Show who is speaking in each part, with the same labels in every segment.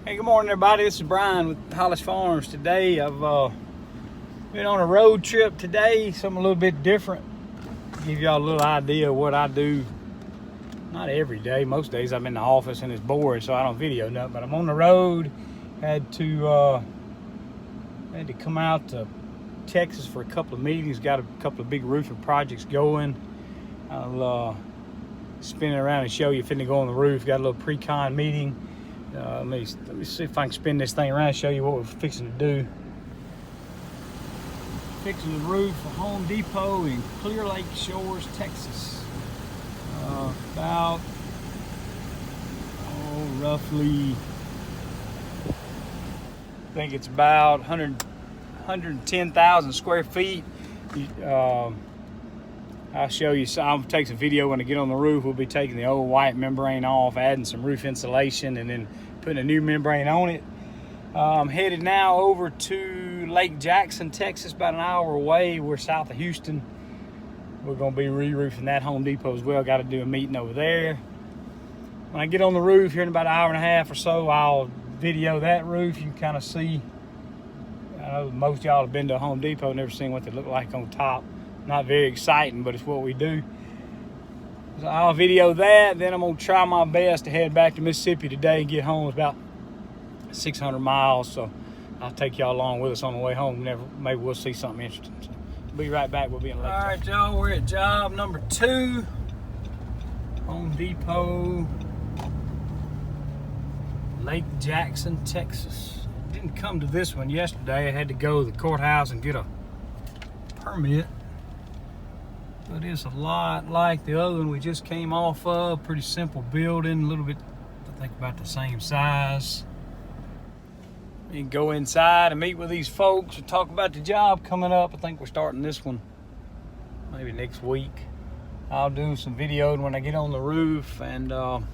Speaker 1: Hey, good morning, everybody. This is Brian with Hollis Farms. Today, I've been on a road trip today, something a little bit different. Give y'all a little idea of what I do. Not every day. Most days I'm in the office and it's boring, so I don't video nothing. But I'm on the road. Had to come out to Texas for a couple of meetings. Got a couple of big roofing projects going. I'll spin it around and show you. Finna go on the roof. Got a little pre-con meeting. Let me see if I can spin this thing around and show you what we're fixing to do. Fixing the roof for Home Depot in Clear Lake Shores, Texas. About roughly, I think it's about 110,000 square feet. I'll show you. I'll take some video when I get on the roof. We'll be taking the old white membrane off, adding some roof insulation, and then putting a new membrane on it. I'm headed now over to Lake Jackson, Texas, about an hour away. We're south of Houston. We're going to be re-roofing that Home Depot as well. Got to do a meeting over there. When I get on the roof here in about an hour and a half or so, I'll video that roof. You can kind of see. I know most of y'all have been to a Home Depot, never seen what they look like on top. Not very exciting, but it's what we do. So I'll video that. Then I'm going to try my best to head back to Mississippi today and get home. It's about 600 miles, so I'll take y'all along with us on the way home. Maybe we'll see something interesting. So be right back. We'll be in Lake Jackson. All right, y'all, we're at job number 2. Home Depot, Lake Jackson, Texas. Didn't come to this one yesterday. I had to go to the courthouse and get a permit. But it's a lot like the other one we just came off of. Pretty simple building, a little bit, I think, about the same size. You can go inside and meet with these folks and talk about the job coming up. I think we're starting this one maybe next week. I'll do some videos when I get on the roof, and then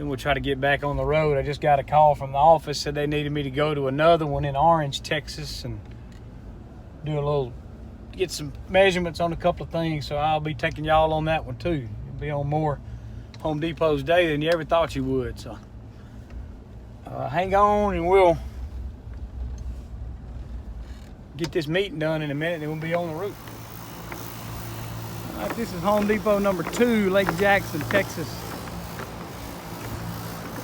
Speaker 1: we'll try to get back on the road. I just got a call from the office, said they needed me to go to another one in Orange, Texas, and get some measurements on a couple of things. So I'll be taking y'all on that one too. You'll be on more Home Depots day than you ever thought you would. So hang on, and we'll get this meeting done in a minute, and we'll be on the roof. All right, this is Home Depot number 2, Lake Jackson, Texas.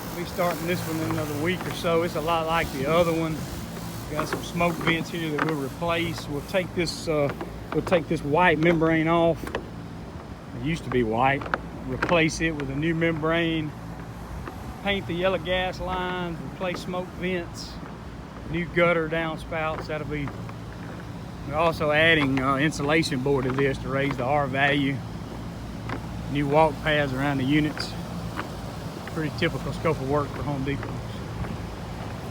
Speaker 1: We'll be starting this one in another week or so. It's a lot like the other one. Got some smoke vents here that we'll replace. We'll take this white membrane off. It used to be white. Replace it with a new membrane. Paint the yellow gas lines. Replace smoke vents. New gutter downspouts. That'll be. We're also adding insulation board to this to raise the R value. New walk paths around the units. Pretty typical scope of work for Home Depot.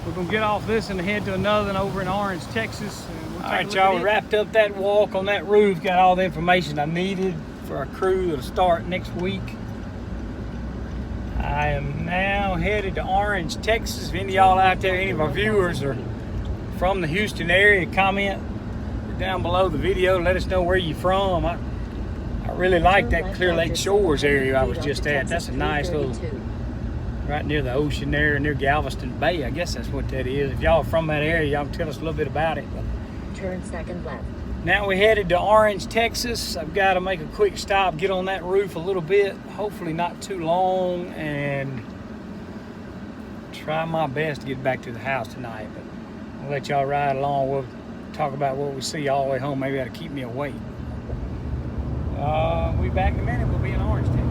Speaker 1: We're gonna get off this and head to another one over in Orange, Texas. All right, y'all, we wrapped up that walk on that roof. Got all the information I needed for our crew that'll start next week. I am now headed to Orange, Texas. If any of y'all out there, any of our viewers are from the Houston area, comment down below the video. Let us know where you're from. I really like that Clear Lake Shores area I was just at. That's a nice little, right near the ocean there, near Galveston Bay. I guess that's what that is. If y'all are from that area, y'all can tell us a little bit about it. But
Speaker 2: turn second left.
Speaker 1: now we're headed to Orange, Texas. I've got to make a quick stop, get on that roof a little bit, hopefully not too long, and try my best to get back to the house tonight. But I'll let y'all ride along. We'll talk about what we see all the way home. Maybe that'll keep me awake. We'll be back in a minute. We'll be in Orange, Texas.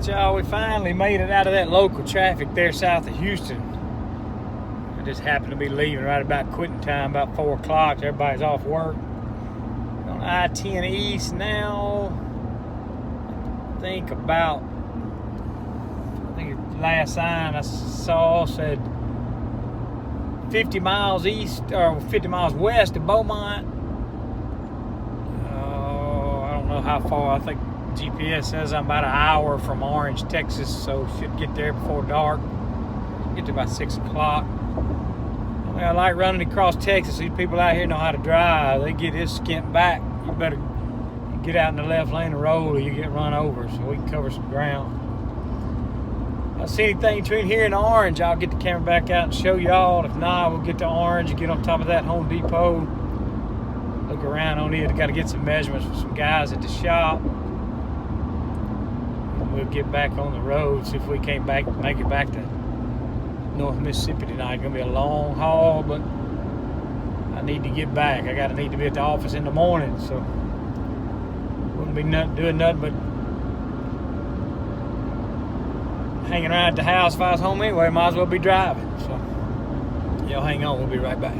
Speaker 1: Y'all, we finally made it out of that local traffic there south of Houston. I just happened to be leaving right about quitting time, about 4 o'clock. Everybody's off work. On I-10 East now. I think last sign I saw said 50 miles east or 50 miles west of Beaumont. I don't know how far. I think GPS says I'm about an hour from Orange, Texas, so should get there before dark. Get to about 6 o'clock. I mean, I like running across Texas. These people out here know how to drive. They get this skint back. You better get out in the left lane of the road or you get run over, so we can cover some ground. If I see anything between here and Orange, I'll get the camera back out and show y'all. If not, we'll get to Orange and get on top of that Home Depot. Look around on it. I got to get some measurements from some guys at the shop. And we'll get back on the road, see if we can't make it back to North Mississippi tonight. It's gonna be a long haul, but I need to get back. I need to be at the office in the morning, so wouldn't be doing nothing but hanging around at the house if I was home anyway. Might as well be driving. So y'all hang on, we'll be right back.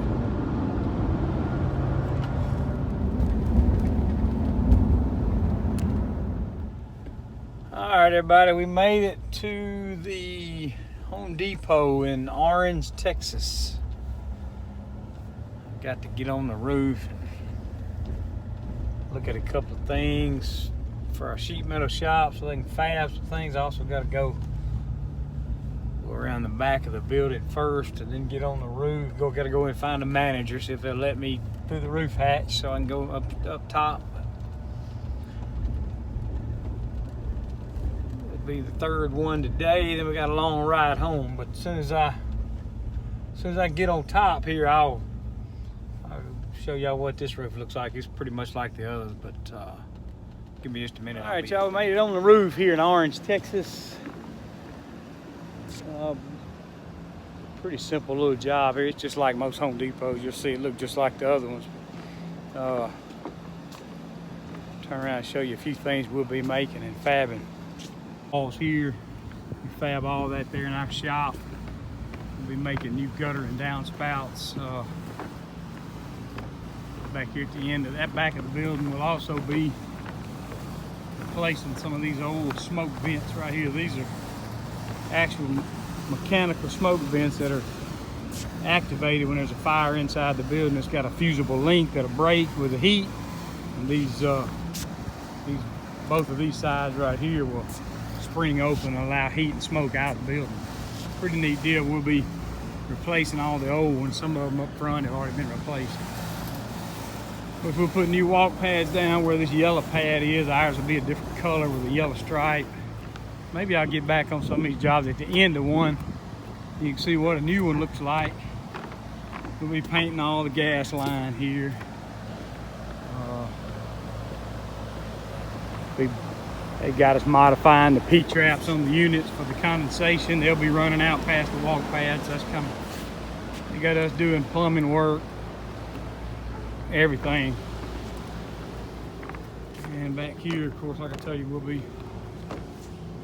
Speaker 1: All right, everybody, we made it to the Home Depot in Orange, Texas. Got to get on the roof and look at a couple of things for our sheet metal shop so they can fab some things. I also got to go around the back of the building first and then get on the roof. Got to go and find a manager, see if they'll let me through the roof hatch so I can go up top. Be the third one today, then we got a long ride home, but as soon as I get on top here, I'll show y'all what this roof looks like. It's pretty much like the others, but give me just a minute. All right, y'all, we made it on the roof here in Orange, Texas. Pretty simple little job here. It's just like most Home Depots. You'll see it look just like the other ones. Turn around and show you a few things we'll be making and fabbing. Walls here, we fab all that there in our shop. We'll be making new gutter and downspouts. Back here at the end of that back of the building, we'll also be replacing some of these old smoke vents right here. These are actual mechanical smoke vents that are activated when there's a fire inside the building. It's got a fusible link that'll break with the heat, and these both of these sides right here will spring open and allow heat and smoke out of the building. Pretty neat deal. We'll be replacing all the old ones. Some of them up front have already been replaced. But we'll put new walk pads down where this yellow pad is. Ours will be a different color with a yellow stripe. Maybe I'll get back on some of these jobs at the end of one. You can see what a new one looks like. We'll be painting all the gas line here. They got us modifying the P-traps on the units for the condensation. They'll be running out past the walk pads. That's coming. They got us doing plumbing work, everything. And back here, of course, like I tell you, we'll be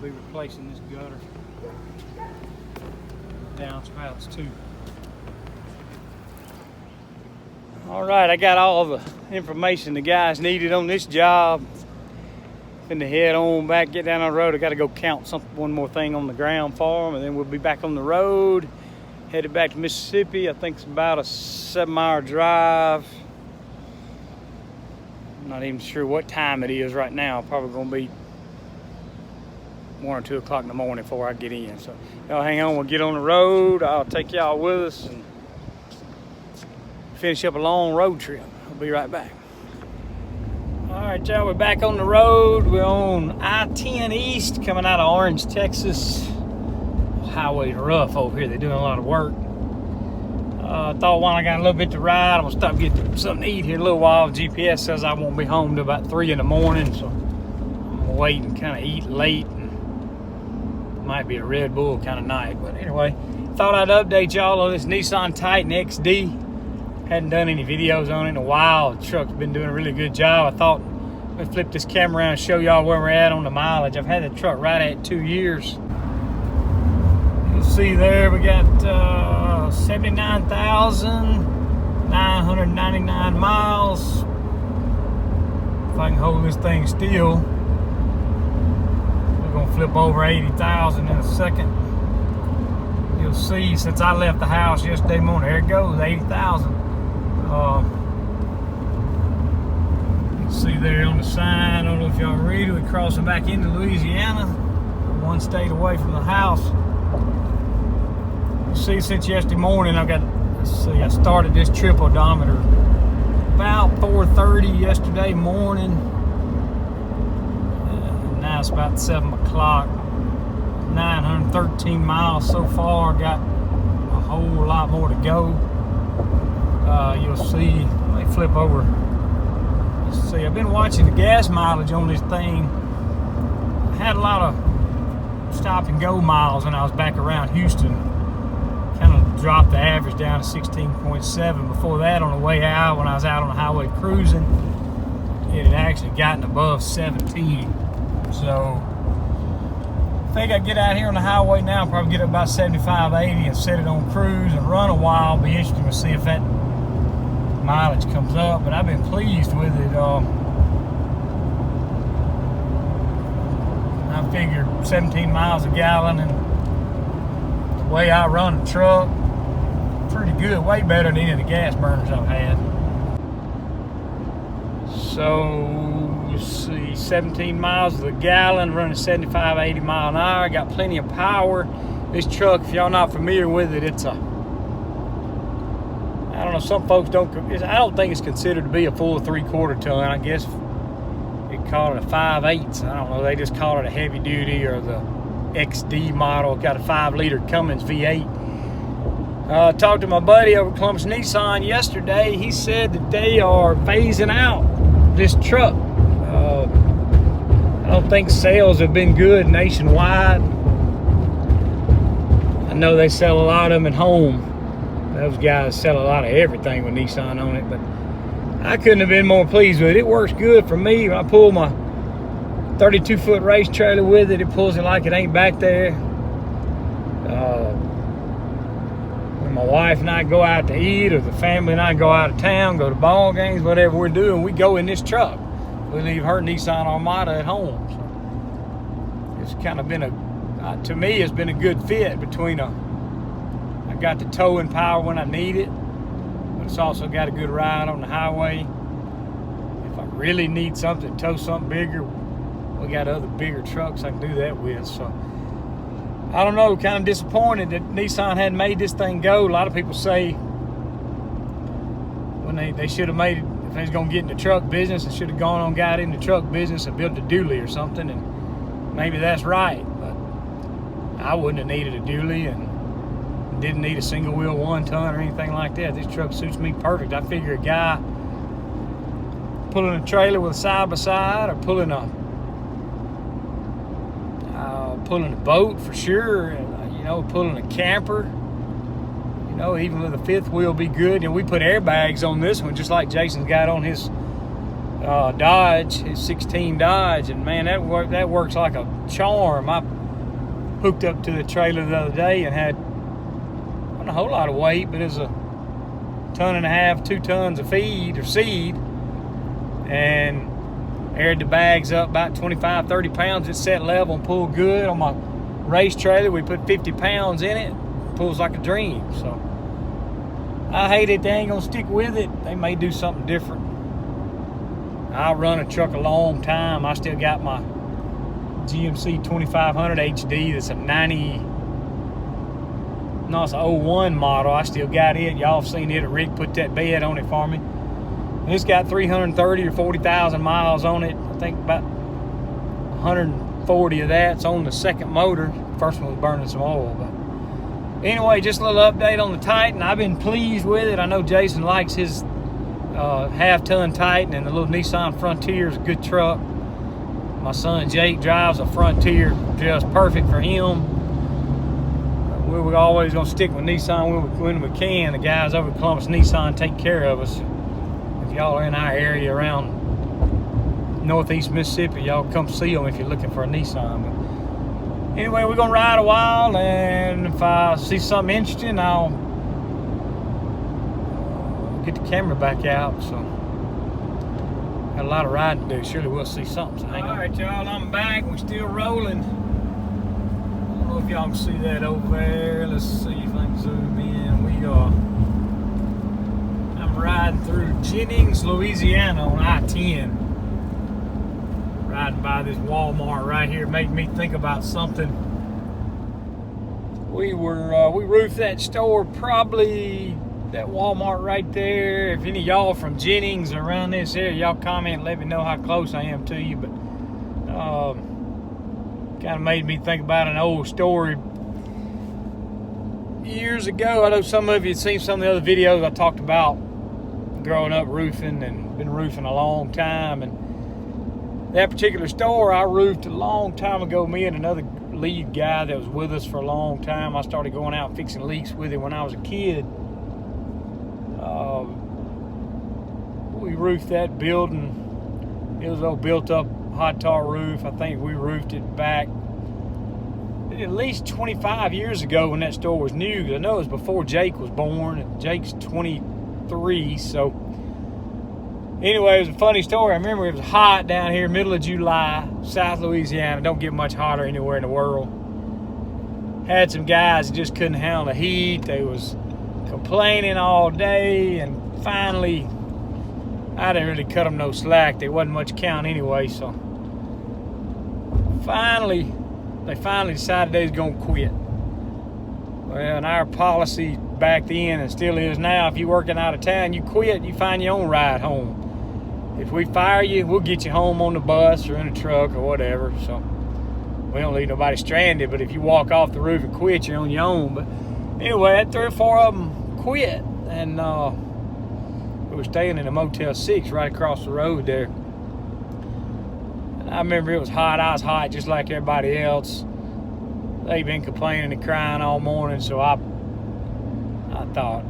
Speaker 1: replacing this gutter. Downspouts too. All right, I got all the information the guys needed on this job. Finna head on back, get down on the road. I gotta go count one more thing on the ground for them, and then we'll be back on the road, headed back to Mississippi. I think it's about a 7-hour drive. I'm not even sure what time it is right now. Probably gonna be 1 or 2 o'clock in the morning before I get in. So y'all hang on, we'll get on the road. I'll take y'all with us and finish up a long road trip. I'll be right back. All right, y'all, we're back on the road. We're on I-10 East coming out of Orange, Texas. Highway's rough over here. They're doing a lot of work. I thought while I got a little bit to ride, I'm gonna stop and get something to eat here in a little while. GPS says I won't be home till about 3 in the morning, so I'm gonna wait and kind of eat late. And might be a Red Bull kind of night, but anyway, thought I'd update y'all on this Nissan Titan XD. Hadn't done any videos on it in a while. The truck's been doing a really good job. I thought I'd flip this camera around and show y'all where we're at on the mileage. I've had the truck right at 2 years. You'll see there we got 79,999 miles. If I can hold this thing still, we're gonna flip over 80,000 in a second. see since I left the house yesterday morning, there it goes, 80,000. You can see there on the sign, I don't know if y'all read it, we're crossing back into Louisiana, one state away from the house. You see, since yesterday morning, I started this trip odometer about 4:30 yesterday morning. Now it's about 7 o'clock. 913 miles so far. Got a whole lot more to go. You'll see, let me flip over. Let's see, I've been watching the gas mileage on this thing. I had a lot of stop and go miles when I was back around Houston. Kind of dropped the average down to 16.7. Before that, on the way out, when I was out on the highway cruising, it had actually gotten above 17. So I think I get out here on the highway now, probably get up about 75, 80 and set it on cruise and run a while. Be interesting to see if that mileage comes up, but I've been pleased with it. I figured 17 miles a gallon, and the way I run the truck, pretty good, way better than any of the gas burners I've had. So, let's see, 17 miles a gallon, running 75, 80 mile an hour. Got plenty of power. This truck, if y'all not familiar with it, it's a, I don't know, some folks don't, I don't think it's considered to be a full 3/4 ton. I guess they call it a 5/8. I don't know, they just call it a heavy duty or the XD model. Got a 5-liter Cummins V8. Talked to my buddy over at Columbus Nissan yesterday. He said that they are phasing out this truck. I don't think sales have been good nationwide. I know they sell a lot of them at home. Those guys sell a lot of everything with Nissan on it, but I couldn't have been more pleased with it. It works good for me. When I pull my 32-foot race trailer with it, it pulls it like it ain't back there. When my wife and I go out to eat, or the family and I go out of town, go to ball games, whatever we're doing, we go in this truck. We leave her Nissan Armada at home. So it's kind of been to me, it's been a good fit between I got the towing power when I need it, but it's also got a good ride on the highway. If I really need something, tow something bigger, we got other bigger trucks I can do that with. So I don't know, kind of disappointed that Nissan hadn't made this thing go. A lot of people say when they should have made it, if they was gonna get in the truck business, they should have gone on, got in the truck business and built a dually or something, and maybe that's right, but I wouldn't have needed a dually and didn't need a single wheel 1-ton or anything like that. This truck suits me perfect. I figure a guy pulling a trailer with a side-by-side, or pulling a boat for sure, and, pulling a camper, even with a 5th wheel be good. We put airbags on this one, just like Jason's got on his Dodge, his 16 Dodge, and man, that works like a charm. I hooked up to the trailer the other day and had not a whole lot of weight, but it's a 1.5 tons, 2 tons of feed or seed, and aired the bags up about 25, 30 pounds. It's set level and pulled good. On my race trailer, we put 50 pounds in it. Pulls like a dream. So I hate it. They ain't gonna stick with it. They may do something different. I'll run a truck a long time. I still got my GMC 2500 HD. That's a 01 model. I still got it. Y'all have seen it. Rick put that bed on it for me. It's got 330 or 40,000 miles on it. I think about 140 of that's on the second motor. First one was burning some oil. But anyway, just a little update on the Titan. I've been pleased with it. I know Jason likes his half-ton Titan, and the little Nissan Frontier is a good truck. My son Jake drives a Frontier, just perfect for him. We're always going to stick with Nissan when we can. The guys over at Columbus Nissan take care of us. If y'all are in our area around northeast Mississippi, y'all come see them if you're looking for a Nissan. But anyway, we're going to ride a while, and if I see something interesting, I'll get the camera back out. So got a lot of riding to do. Surely we'll see something. So all right, y'all, I'm back. We're still rolling. I don't know if y'all can see that over there. Let's see if I can zoom in. I'm riding through Jennings, Louisiana on I-10. Riding by this Walmart right here. Made me think about something. We roofed that store, probably that Walmart right there. If any of y'all from Jennings or around this area, y'all comment, let me know how close I am to you. But kind of made me think about an old story years ago. I know some of you have seen some of the other videos I talked about growing up roofing and been roofing a long time. And that particular store I roofed a long time ago. Me and another lead guy that was with us for a long time. I started going out and fixing leaks with him when I was a kid. We roofed that building. It was a built up hot tar roof. I think we roofed it back at least 25 years ago when that store was new. I know it was before Jake was born, and Jake's 23. So anyway, it was a funny story. I remember it was hot down here, middle of July, South Louisiana. Don't get much hotter anywhere in the world. Had some guys that just couldn't handle the heat. They was complaining all day, and finally, I didn't really cut them no slack. There wasn't much count anyway, so they finally decided they was gonna quit. Well, and our policy back then, and still is now, if you're working out of town, you quit, you find your own ride home. If we fire you, we'll get you home on the bus or in a truck or whatever. So we don't leave nobody stranded, but if you walk off the roof and quit, you're on your own. But anyway, that 3 or 4 of them quit, and we were staying in a Motel 6 right across the road there. And I remember it was hot. I was hot just like everybody else. They've been complaining and crying all morning, so I thought,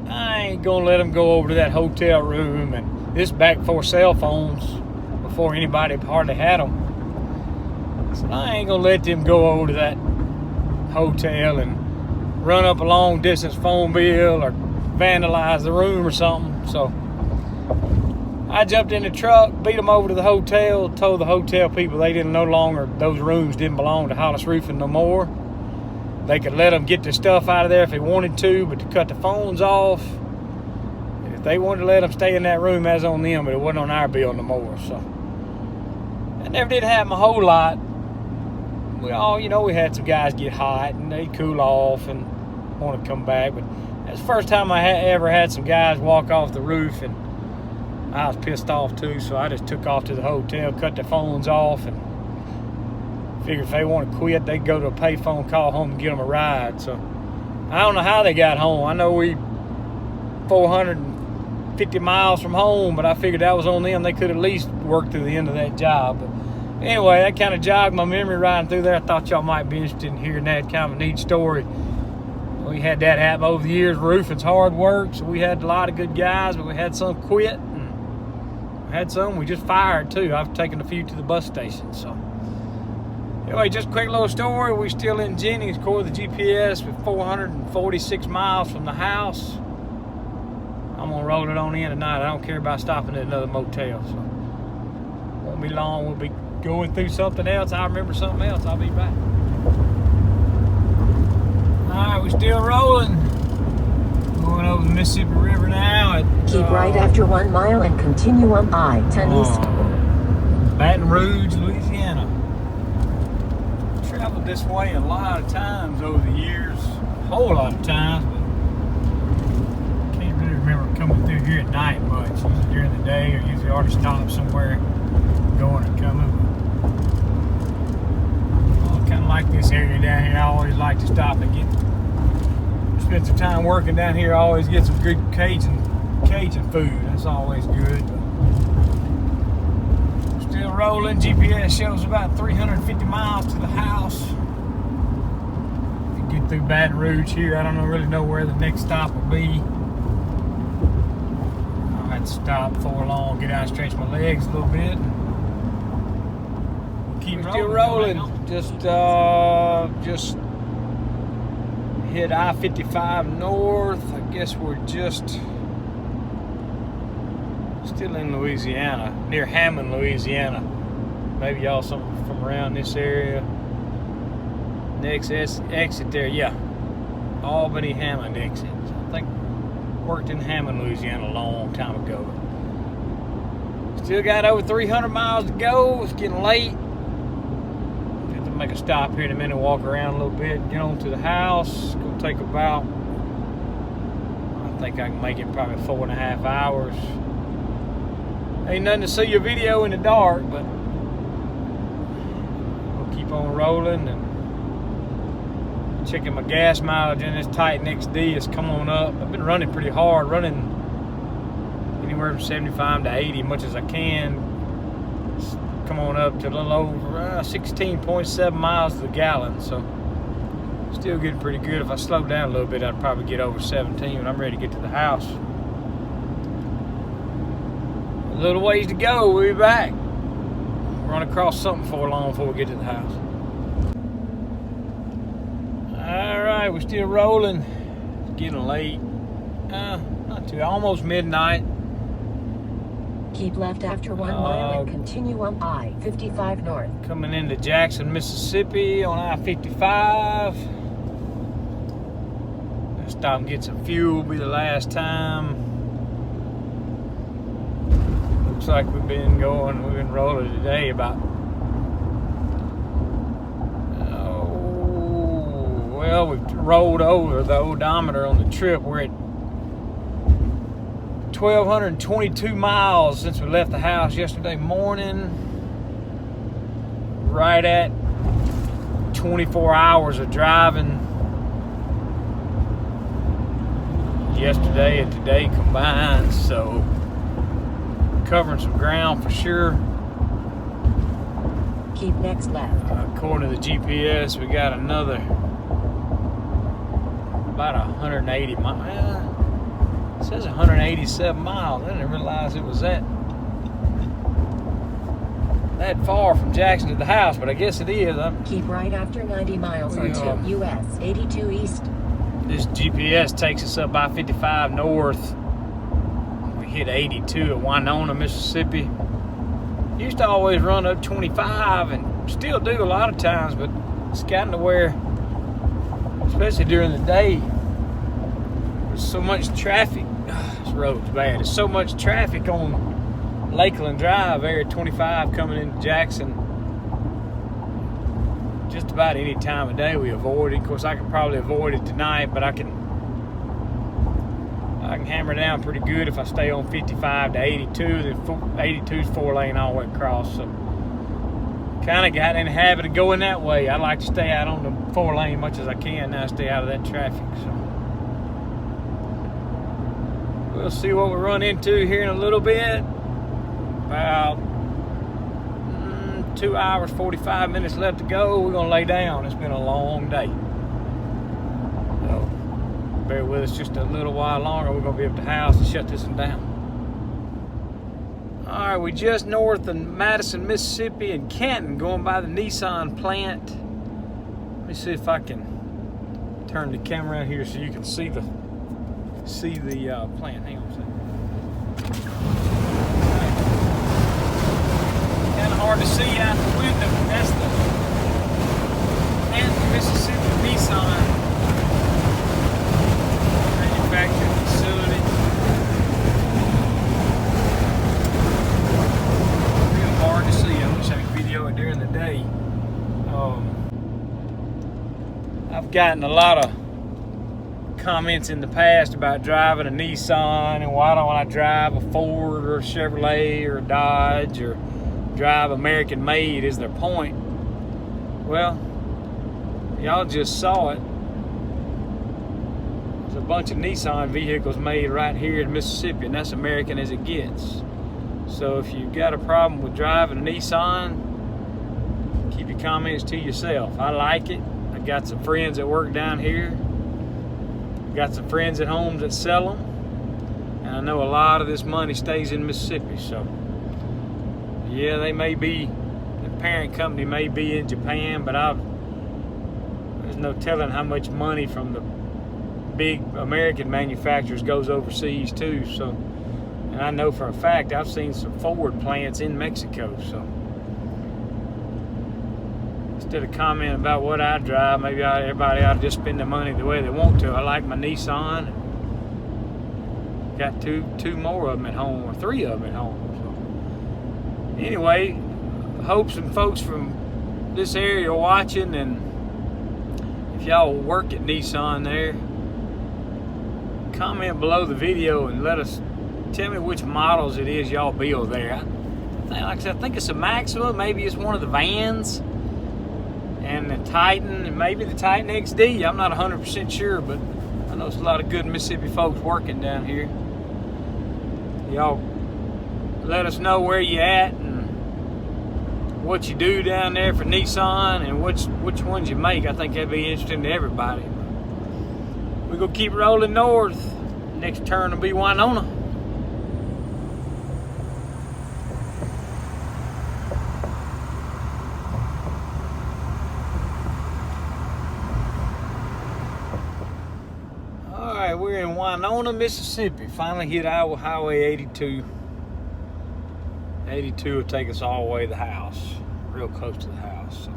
Speaker 1: I ain't gonna let them go over to that hotel room. And this back before cell phones, before anybody hardly had them. So I ain't gonna let them go over to that hotel and run up a long distance phone bill or vandalize the room or something. So I jumped in the truck, beat them over to the hotel, told the hotel people they didn't no longer, those rooms didn't belong to Hollis Roofing no more. They could let them get their stuff out of there if they wanted to, but to cut the phones off. And if they wanted to let them stay in that room, that's on them, but it wasn't on our bill no more. So that never did happen a whole lot. We all, we had some guys get hot and they cool off and want to come back. But that's the first time I ever had some guys walk off the roof, and I was pissed off too. So I just took off to the hotel, cut their phones off, and figured if they want to quit, they'd go to a payphone, call home, and get them a ride. So I don't know how they got home. I know we 450 miles from home, but I figured that was on them. They could at least work to the end of that job. But anyway, that kind of jogged my memory riding through there. I thought y'all might be interested in hearing that. Kind of a neat story. We had that happen over the years. Roofing's hard work, so we had a lot of good guys, but we had some quit, and we had some we just fired too. I've taken a few to the bus station. So anyway, just a quick little story. We still in Jennings, according to the GPS, with 446 miles from the house. I'm gonna roll it on in tonight. I don't care about stopping at another motel, so won't be long. We'll be going through something else. I remember something else. I'll be back. All right, we're still rolling. Going over the Mississippi River now.
Speaker 2: Keep right after 1 mile and continue on I-10 East.
Speaker 1: Baton Rouge, Louisiana. Traveled this way a lot of times over the years. A whole lot of times, but can't really remember coming through here at night much. Usually during the day, or usually already stopped somewhere, going and coming. Kind of like this area down here. I always like to stop and spend some time working down here. I always get some good Cajun food. That's always good. Still rolling. GPS shows about 350 miles to the house. Get through Baton Rouge here. I don't really know where the next stop will be. I'll have to stop before long, get out and stretch my legs a little bit. Keep still rolling. Just hit I-55 north. I guess we're just still in Louisiana, near Hammond, Louisiana. Maybe y'all some from around this area. Next exit there, yeah. Albany Hammond exit. I think worked in Hammond, Louisiana a long time ago. Still got over 300 miles to go. It's getting late. Have to make a stop here in a minute, walk around a little bit, get on to the house. It's gonna take about, I think I can make it probably 4.5 hours. Ain't nothing to see your video in the dark, but we'll keep on rolling and checking my gas mileage in this Titan XD. It's come on up. I've been running pretty hard, running anywhere from 75 to 80, much as I can. It's come on up to a little over 16.7 miles to the gallon, so still getting pretty good. If I slow down a little bit, I'd probably get over 17 when I'm ready to get to the house. A little ways to go. We'll be back. Run across something before long before we get to the house. Alright, we're still rolling. It's getting late. Not too, almost midnight.
Speaker 2: Keep left after 1 mile and continue on I-55 north.
Speaker 1: Coming into Jackson, Mississippi on I-55. Let's stop and get some fuel. Be the last time. Looks like we've been rolling today about, well, we've rolled over the odometer on the trip. We're at 1,222 miles since we left the house yesterday morning. Right at 24 hours of driving yesterday and today combined, so covering some ground for sure.
Speaker 2: Keep next left.
Speaker 1: According to the GPS, we got another about 180 miles. It says 187 miles. I didn't realize it was that far from Jackson to the house, but I guess it is.
Speaker 2: Keep right after 90 miles onto US 82 East.
Speaker 1: This GPS takes us up I-55 north. We hit 82 at Winona, Mississippi. Used to always run up 25 and still do a lot of times, but it's gotten to where, especially during the day, there's so much traffic. This road's bad. There's so much traffic on Lakeland Drive, Area 25 coming into Jackson. Just about any time of day we avoid it. Of course, I can probably avoid it tonight, but I can hammer down pretty good if I stay on 55 to 82. Then 82's 4-lane all the way across. So kind of got in the habit of going that way. I like to stay out on the 4-lane much as I can now, stay out of that traffic. So we'll see what we run into here in a little bit. About 2 hours, 45 minutes left to go. We're gonna lay down. It's been a long day. So bear with us just a little while longer. We're gonna be up at the house and shut this one down. All right, we just north of Madison, Mississippi and Canton, going by the Nissan plant. Let me see if I can turn the camera around here so you can see the plant. Hang on a second. Kind of hard to see out the window. That's the Canton, Mississippi Nissan manufacturing facility. Real hard to see. I wish I could video it during the day. I've gotten a lot of comments in the past about driving a Nissan and why don't I drive a Ford or a Chevrolet or a Dodge or drive American made is their point. Well, y'all just saw it. There's a bunch of Nissan vehicles made right here in Mississippi, and that's American as it gets. So if you've got a problem with driving a Nissan, keep your comments to yourself. I like it. I got some friends that work down here. Got some friends at home that sell them, and I know a lot of this money stays in Mississippi. So yeah, they may be, the parent company may be in Japan, but there's no telling how much money from the big American manufacturers goes overseas too. So, and I know for a fact I've seen some Ford plants in Mexico. So instead of commenting about what I drive, maybe everybody ought to just spend the money the way they want to. I like my Nissan. Got two more of them at home, or 3 of them at home. So anyway, hope some folks from this area are watching, and if y'all work at Nissan there, comment below the video and tell me which models it is y'all build there. Like I said, I think it's a Maxima, maybe it's one of the vans, and the Titan, and maybe the Titan XD. I'm not 100% sure, but I know there's a lot of good Mississippi folks working down here. Y'all let us know where you at and what you do down there for Nissan and which ones you make. I think that'd be interesting to everybody. We're gonna keep rolling north. Next turn will be Winona. Alright, we're in Winona, Mississippi. Finally hit Highway 82. 82 will take us all the way to the house, real close to the house. So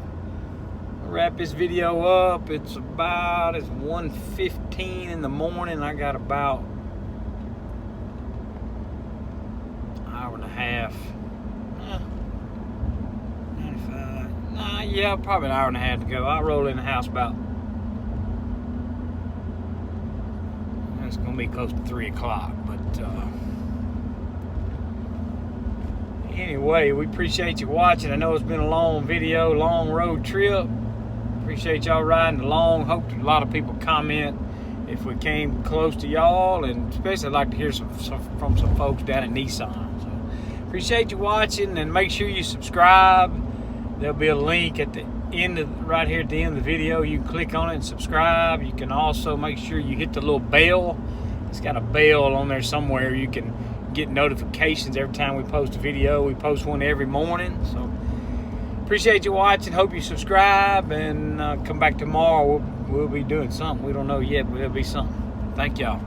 Speaker 1: I'll wrap this video up. It's 1:15 in the morning. I got about an hour and a half. 95. Nah, yeah, probably an hour and a half to go. I'll roll in the house about. It's gonna be close to 3 o'clock, but anyway, we appreciate you watching. I know it's been a long video, long road trip. Appreciate y'all riding along. Hope a lot of people comment if we came close to y'all, and especially I'd like to hear from some folks down at Nissan. So appreciate you watching, and make sure you subscribe. There'll be a link at the end right here at the end of the video. You can click on it and subscribe. You can also make sure you hit the little bell. It's got a bell on there somewhere. You can get notifications every time we post a video. We post one every morning. So appreciate you watching. Hope you subscribe, and come back tomorrow. We'll be doing something. We don't know yet, but it'll be something. Thank y'all.